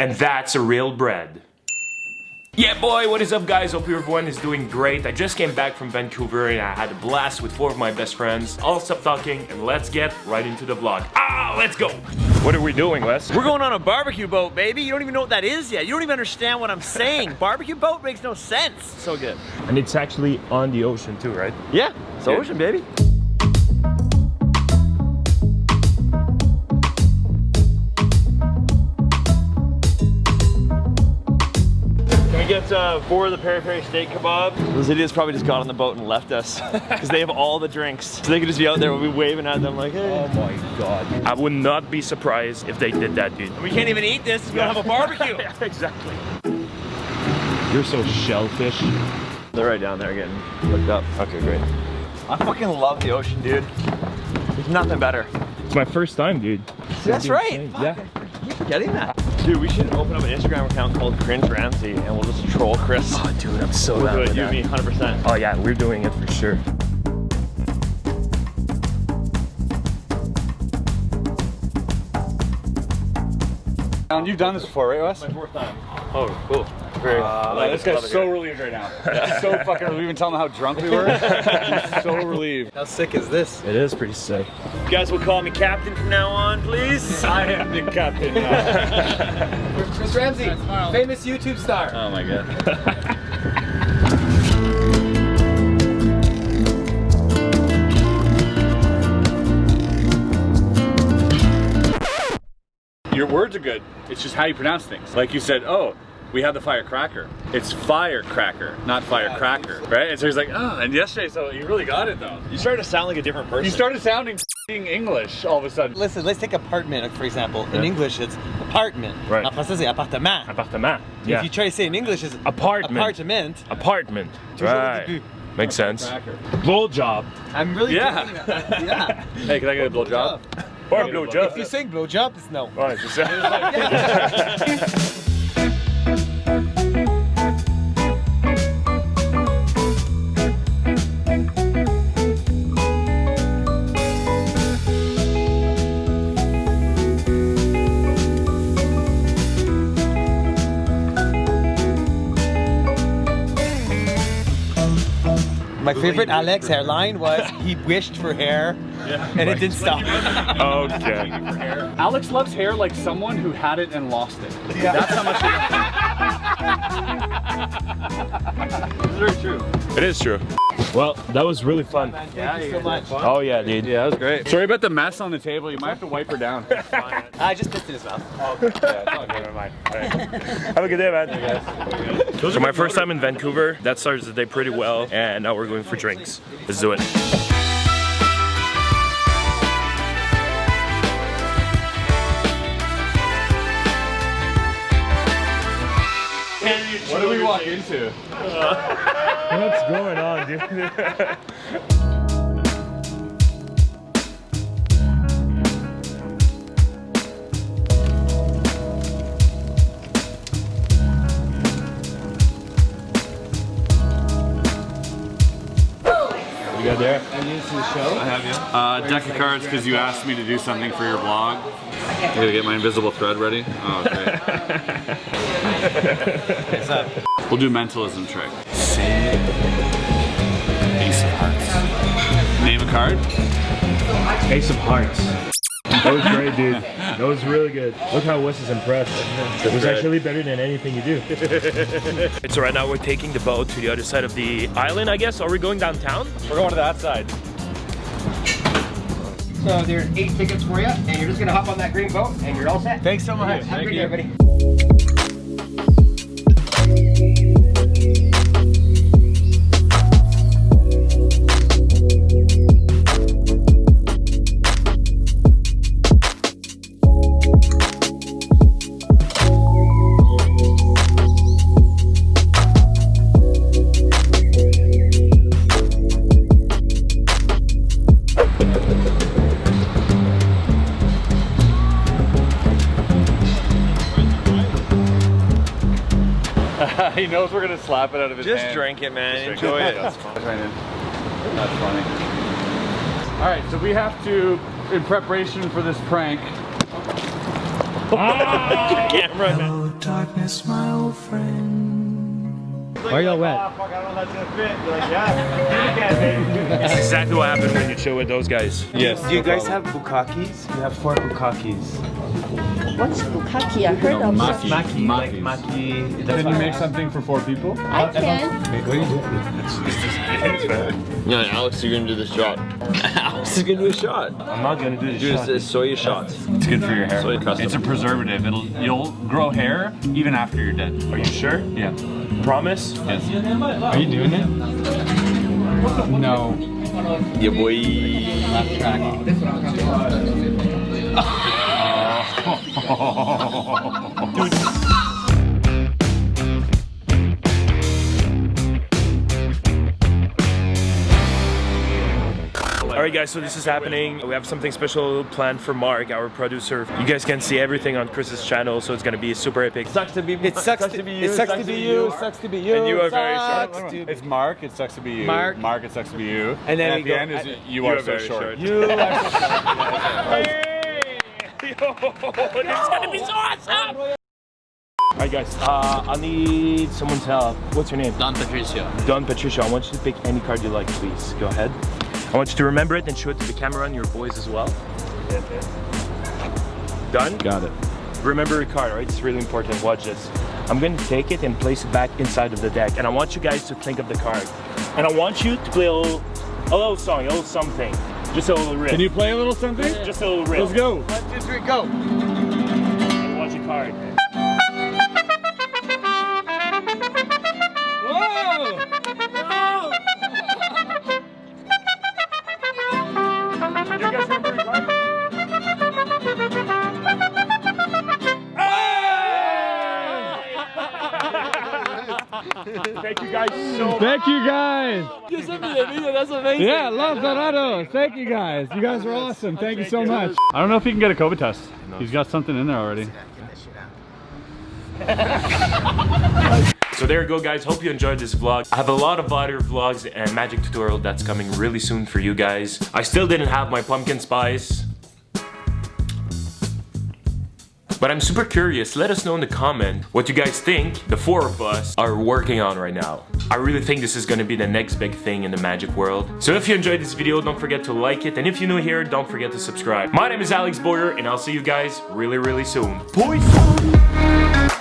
And that's a real bread. Yeah boy, what is up guys? Hope everyone is doing great. I just came back from Vancouver and I had a blast with 4 of my best friends. I'll stop talking and let's get right into the vlog. Let's go! What are we doing, Wes? We're going on a barbecue boat, baby. You don't even know what that is yet. You don't even understand what I'm saying. Barbecue boat makes no sense. So good. And it's actually on the ocean too, right? Yeah, it's the ocean, baby. Get 4 of the peri-peri steak kebab. Those idiots probably just got on the boat and left us because they have all the drinks. So they could just be out there, we'll be waving at them like, hey. Oh my god. I would not be surprised if they did that, dude. We can't even eat this, we don't have a barbecue. Yeah, exactly. You're so shellfish. They're right down there getting looked up. Okay, great. I fucking love the ocean, dude. There's nothing better. It's my first time, dude. That's right. Yeah. I keep forgetting that. Dude, we should open up an Instagram account called Chris Ramsay and we'll just troll Chris. Oh, dude, I'm so We'll down do it, with you that. and me, 100%. Oh yeah, we're doing it for sure. You've done this before, right, Wes? My 4th time. Oh, cool. This guy's so relieved right now. So fucking relieved. Even telling him how drunk we were. He's so relieved. How sick is this? It is pretty sick. You guys will call me captain from now on, please. I am the captain now. Chris Ramsay, famous YouTube star. Oh my god. Your words are good. It's just how you pronounce things. Like you said, oh, we have the firecracker. It's firecracker, not firecracker, right? And so he's like, oh, and yesterday, so you really got it though. You started to sound like a different person. You started sounding English all of a sudden. Listen, let's take apartment, for example. In English, it's apartment. Right. En français, c'est appartement. Appartement. Yeah. If you try to say in English, it's Apartment. Apartment. Apartment. Toujours au Right. début. Makes sense. Blow job. I'm really Yeah. doing that. Yeah. Hey, can I get a blowjob? Or blow job. If you sing blowjob, it's no. Ouais, c'est ça. My favorite Alex hairline was he wished for hair and it didn't stop. Okay. Alex loves hair like someone who had it and lost it. Yeah. That's how much he It's very true. It is true. Well, that was really fun. Thank you so much. Oh yeah, dude. Yeah, that was great. Sorry about the mess on the table. You might have to wipe her down. I just pissed in his mouth. Have a good day, man. So my first time in Vancouver, that starts the day pretty well, and now we're going for drinks. Let's do it. What do we walk into? What's going on, dude? You got there? Are you to the show? I have you. Deck of cards because you asked me to do something for your vlog. I gotta get my invisible thread ready. Oh, great. What's up? We'll do mentalism trick. Ace of Hearts. Name a card. Ace of Hearts. That was great, dude. That was really good. Look how Wes is impressed. It was actually better than anything you do. So right now we're taking the boat to the other side of the island, I guess. Are we going downtown? We're going to that side. So there's 8 tickets for you, and you're just gonna hop on that green boat, and you're all set. Thanks so much. Have a great day, everybody. He knows we're gonna slap it out of his hand. Just drink it, man. Enjoy it. That's funny. That's funny. All right, so we have to, in preparation for this prank, Camera. Hello, darkness, my old friend. Why are y'all wet? Oh, fuck, I don't know if that's gonna fit. You're like, yeah. That's exactly what happened when you chill with those guys. Yes. Do you guys have bukkakis? We have 4 bukkakis. What's bukkake? I heard of maki. Maki, like Makis. maki. Can you make something for 4 people? I can. What are you doing? No, Alex, you're gonna do the shot. Alex is gonna do a shot. I'm not gonna do the Do shot. a soya shot. It's good for your hair. Soy custom. It's a preservative. You'll grow hair even after you're dead. Are you sure? Yeah. Promise? Yes. Are you doing it? No. Yeah, boy. Left track. Alright guys, so this is happening. We have something special planned for Mark, our producer. You guys can see everything on Chris's channel, so it's gonna be super epic. Sucks to be. It sucks to be you. It sucks to be you. It sucks to be you. And you are very Sucks short. to be- It's Mark, it sucks to be you. Mark. It sucks to be you. And then at we the go- end is you are so very short. short. You are so Yo, this is gonna be so awesome! Alright guys, I need someone's help. What's your name? Don Patricio. Don Patricio. I want you to pick any card you like, please. Go ahead. I want you to remember it and show it to the camera and your boys as well. Done? Got it. Remember your card, right? It's really important. Watch this. I'm going to take it and place it back inside of the deck. And I want you guys to think of the card. And I want you to play a little song, a little something. Just a little riff. Can you play a little something? Just a little riff. Let's go. 1, 2, 3, go. And watch your card. You guys remember your card? Thank you guys so much. Thank you guys. You sent me that video. That's amazing. Yeah, love Dorado. Thank you guys. You guys are awesome. Thank you so much. I don't know if he can get a COVID test. He's got something in there already. So there you go guys, hope you enjoyed this vlog. I have a lot of other vlogs and magic tutorial that's coming really soon for you guys. I still didn't have my pumpkin spice, but I'm super curious. Let us know in the comment what you guys think the 4 of us are working on right now. I really think this is gonna be the next big thing in the magic world. So if you enjoyed this video, don't forget to like it, and if you're new here, don't forget to subscribe. My name is Alex Boyer, and I'll see you guys really, really soon. Peace!